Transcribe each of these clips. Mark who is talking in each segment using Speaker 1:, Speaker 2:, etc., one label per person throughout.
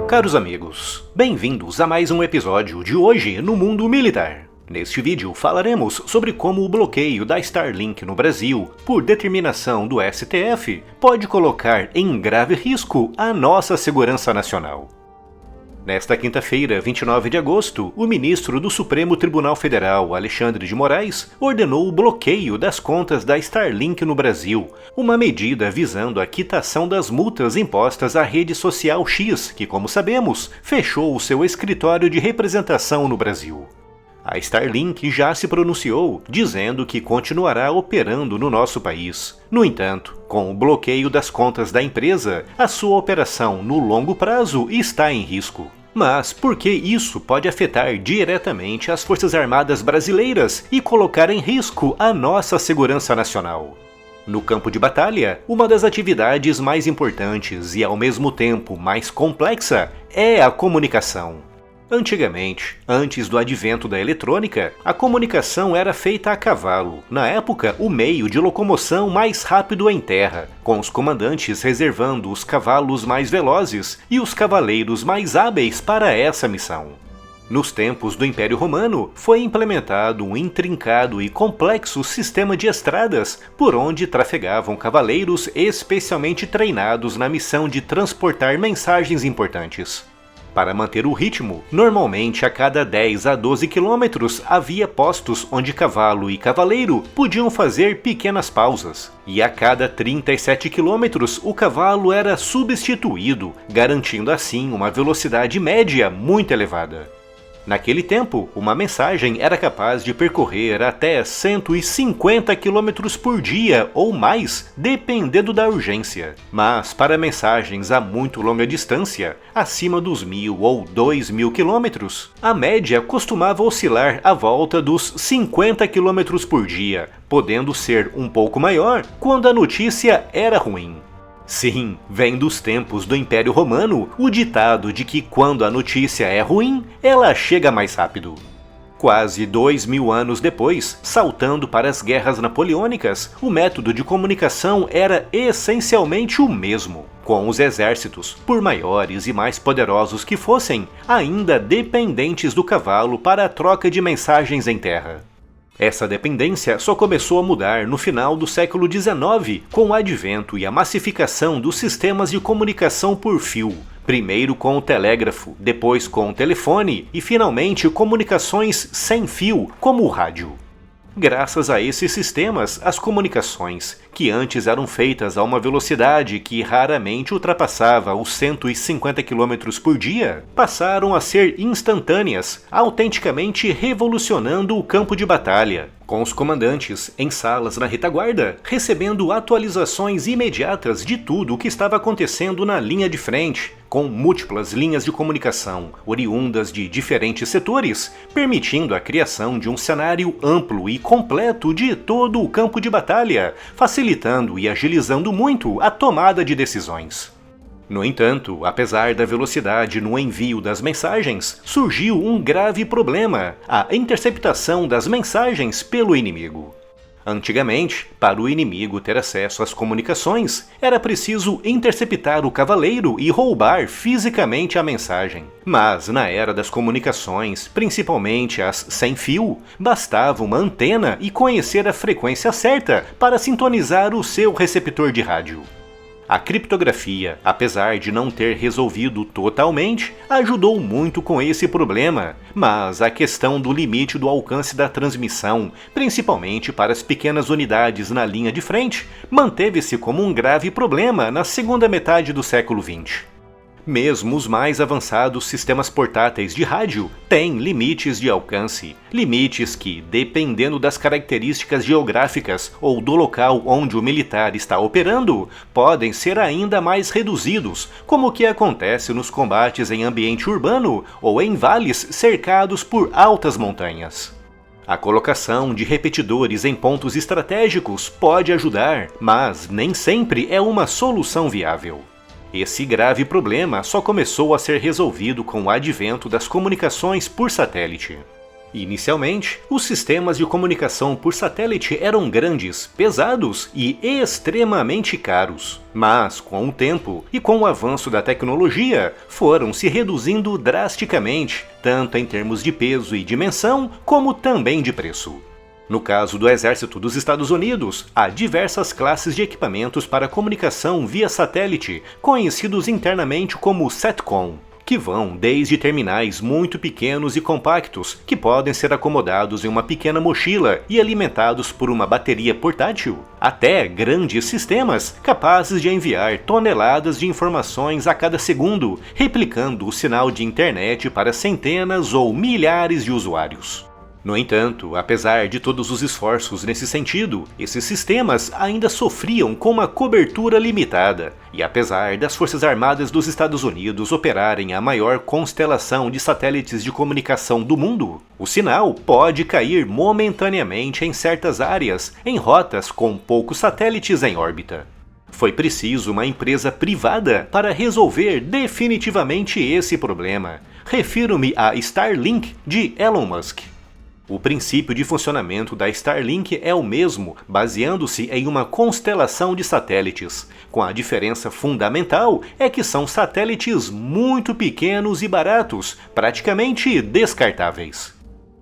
Speaker 1: Caros amigos, bem-vindos a mais um episódio de Hoje no Mundo Militar. Neste vídeo falaremos sobre como o bloqueio da Starlink no Brasil, por determinação do STF, pode colocar em grave risco a nossa segurança nacional. Nesta quinta-feira, 29 de agosto, o ministro do Supremo Tribunal Federal, Alexandre de Moraes, ordenou o bloqueio das contas da Starlink no Brasil, uma medida visando a quitação das multas impostas à rede social X, que, como sabemos, fechou o seu escritório de representação no Brasil. A Starlink já se pronunciou, dizendo que continuará operando no nosso país. No entanto, com o bloqueio das contas da empresa, a sua operação no longo prazo está em risco. Mas por que isso pode afetar diretamente as Forças Armadas brasileiras e colocar em risco a nossa segurança nacional? No campo de batalha, uma das atividades mais importantes e ao mesmo tempo mais complexa é a comunicação. Antigamente, antes do advento da eletrônica, a comunicação era feita a cavalo, na época o meio de locomoção mais rápido em terra, com os comandantes reservando os cavalos mais velozes e os cavaleiros mais hábeis para essa missão. Nos tempos do Império Romano, foi implementado um intrincado e complexo sistema de estradas por onde trafegavam cavaleiros especialmente treinados na missão de transportar mensagens importantes. Para manter o ritmo, normalmente a cada 10 a 12 quilômetros havia postos onde cavalo e cavaleiro podiam fazer pequenas pausas, e a cada 37 quilômetros o cavalo era substituído, garantindo assim uma velocidade média muito elevada. Naquele tempo, uma mensagem era capaz de percorrer até 150 km por dia ou mais, dependendo da urgência. Mas para mensagens a muito longa distância, acima dos 1.000 ou 2.000 km, a média costumava oscilar à volta dos 50 km por dia, podendo ser um pouco maior quando a notícia era ruim. Sim, vem dos tempos do Império Romano o ditado de que quando a notícia é ruim, ela chega mais rápido. Quase 2.000 anos depois, saltando para as guerras napoleônicas, o método de comunicação era essencialmente o mesmo, com os exércitos, por maiores e mais poderosos que fossem, ainda dependentes do cavalo para a troca de mensagens em terra. Essa dependência só começou a mudar no final do século XIX, com o advento e a massificação dos sistemas de comunicação por fio, primeiro com o telégrafo, depois com o telefone e finalmente comunicações sem fio, como o rádio. Graças a esses sistemas, as comunicações, que antes eram feitas a uma velocidade que raramente ultrapassava os 150 km por dia, passaram a ser instantâneas, autenticamente revolucionando o campo de batalha, com os comandantes em salas na retaguarda, recebendo atualizações imediatas de tudo o que estava acontecendo na linha de frente, com múltiplas linhas de comunicação, oriundas de diferentes setores, permitindo a criação de um cenário amplo e completo de todo o campo de batalha, facilitando e agilizando muito a tomada de decisões. No entanto, apesar da velocidade no envio das mensagens, surgiu um grave problema: a interceptação das mensagens pelo inimigo. Antigamente, para o inimigo ter acesso às comunicações, era preciso interceptar o cavaleiro e roubar fisicamente a mensagem. Mas na era das comunicações, principalmente as sem fio, bastava uma antena e conhecer a frequência certa para sintonizar o seu receptor de rádio. A criptografia, apesar de não ter resolvido totalmente, ajudou muito com esse problema, mas a questão do limite do alcance da transmissão, principalmente para as pequenas unidades na linha de frente, manteve-se como um grave problema na segunda metade do século XX. Mesmo os mais avançados sistemas portáteis de rádio têm limites de alcance, limites que, dependendo das características geográficas ou do local onde o militar está operando, podem ser ainda mais reduzidos, como o que acontece nos combates em ambiente urbano ou em vales cercados por altas montanhas. A colocação de repetidores em pontos estratégicos pode ajudar, mas nem sempre é uma solução viável. Esse grave problema só começou a ser resolvido com o advento das comunicações por satélite. Inicialmente, os sistemas de comunicação por satélite eram grandes, pesados e extremamente caros. Mas, com o tempo e com o avanço da tecnologia, foram se reduzindo drasticamente, tanto em termos de peso e dimensão, como também de preço. No caso do Exército dos Estados Unidos, há diversas classes de equipamentos para comunicação via satélite, conhecidos internamente como SATCOM, que vão desde terminais muito pequenos e compactos, que podem ser acomodados em uma pequena mochila e alimentados por uma bateria portátil, até grandes sistemas capazes de enviar toneladas de informações a cada segundo, replicando o sinal de internet para centenas ou milhares de usuários. No entanto, apesar de todos os esforços nesse sentido, esses sistemas ainda sofriam com uma cobertura limitada, e apesar das Forças Armadas dos Estados Unidos operarem a maior constelação de satélites de comunicação do mundo, o sinal pode cair momentaneamente em certas áreas, em rotas com poucos satélites em órbita. Foi preciso uma empresa privada para resolver definitivamente esse problema. Refiro-me à Starlink de Elon Musk. O princípio de funcionamento da Starlink é o mesmo, baseando-se em uma constelação de satélites, com a diferença fundamental é que são satélites muito pequenos e baratos, praticamente descartáveis.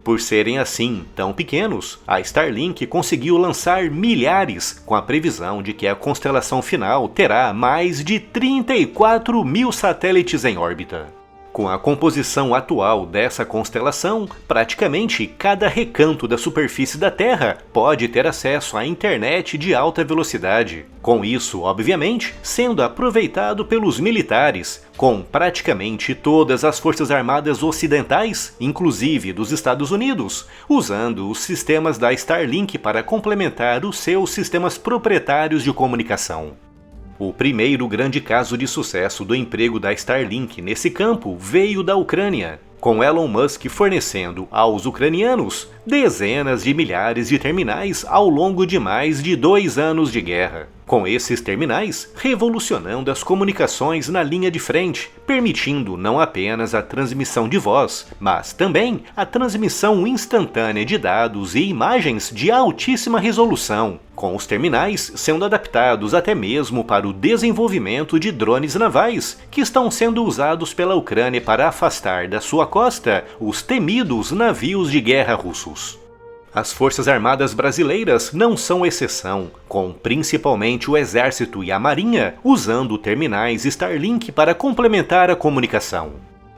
Speaker 1: Por serem assim tão pequenos, a Starlink conseguiu lançar milhares, com a previsão de que a constelação final terá mais de 34 mil satélites em órbita. Com a composição atual dessa constelação, praticamente cada recanto da superfície da Terra pode ter acesso à internet de alta velocidade. Com isso, obviamente, sendo aproveitado pelos militares, com praticamente todas as forças armadas ocidentais, inclusive dos Estados Unidos, usando os sistemas da Starlink para complementar os seus sistemas proprietários de comunicação. O primeiro grande caso de sucesso do emprego da Starlink nesse campo veio da Ucrânia, com Elon Musk fornecendo aos ucranianos dezenas de milhares de terminais ao longo de mais de 2 anos de guerra. Com esses terminais, revolucionando as comunicações na linha de frente, permitindo não apenas a transmissão de voz, mas também a transmissão instantânea de dados e imagens de altíssima resolução, com os terminais sendo adaptados até mesmo para o desenvolvimento de drones navais, que estão sendo usados pela Ucrânia para afastar da sua costa os temidos navios de guerra russos. As Forças Armadas brasileiras não são exceção, com principalmente o Exército e a Marinha usando terminais Starlink para complementar a comunicação.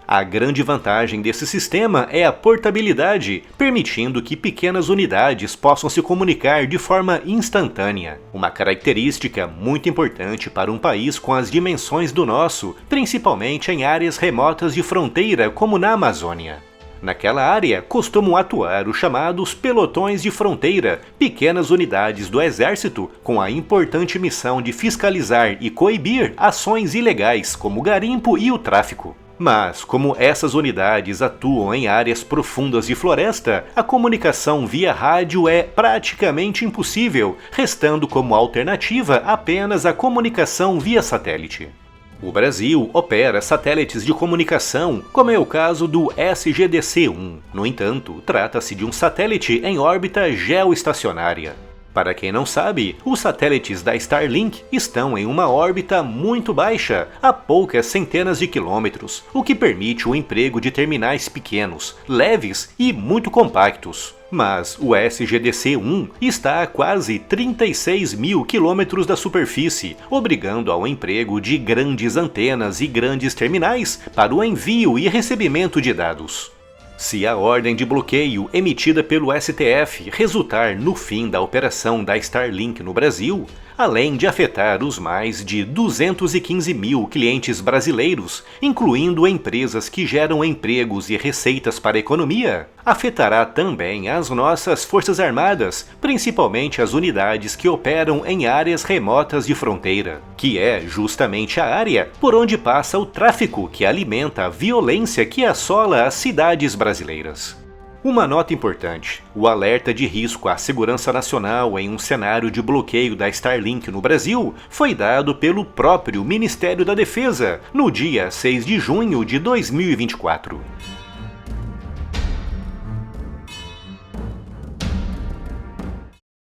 Speaker 1: A grande vantagem desse sistema é a portabilidade, permitindo que pequenas unidades possam se comunicar de forma instantânea, uma característica muito importante para um país com as dimensões do nosso, principalmente em áreas remotas de fronteira como na Amazônia. Naquela área costumam atuar os chamados pelotões de fronteira, pequenas unidades do Exército com a importante missão de fiscalizar e coibir ações ilegais como o garimpo e o tráfico. Mas, como essas unidades atuam em áreas profundas de floresta, a comunicação via rádio é praticamente impossível, restando como alternativa apenas a comunicação via satélite. O Brasil opera satélites de comunicação, como é o caso do SGDC-1. No entanto, trata-se de um satélite em órbita geoestacionária. Para quem não sabe, os satélites da Starlink estão em uma órbita muito baixa, a poucas centenas de quilômetros, o que permite o emprego de terminais pequenos, leves e muito compactos. Mas o SGDC-1 está a quase 36 mil quilômetros da superfície, obrigando ao emprego de grandes antenas e grandes terminais para o envio e recebimento de dados. Se a ordem de bloqueio emitida pelo STF resultar no fim da operação da Starlink no Brasil, além de afetar os mais de 215 mil clientes brasileiros, incluindo empresas que geram empregos e receitas para a economia, afetará também as nossas Forças Armadas, principalmente as unidades que operam em áreas remotas de fronteira, que é justamente a área por onde passa o tráfico que alimenta a violência que assola as cidades brasileiras. Uma nota importante: o alerta de risco à segurança nacional em um cenário de bloqueio da Starlink no Brasil foi dado pelo próprio Ministério da Defesa no dia 6 de junho de 2024.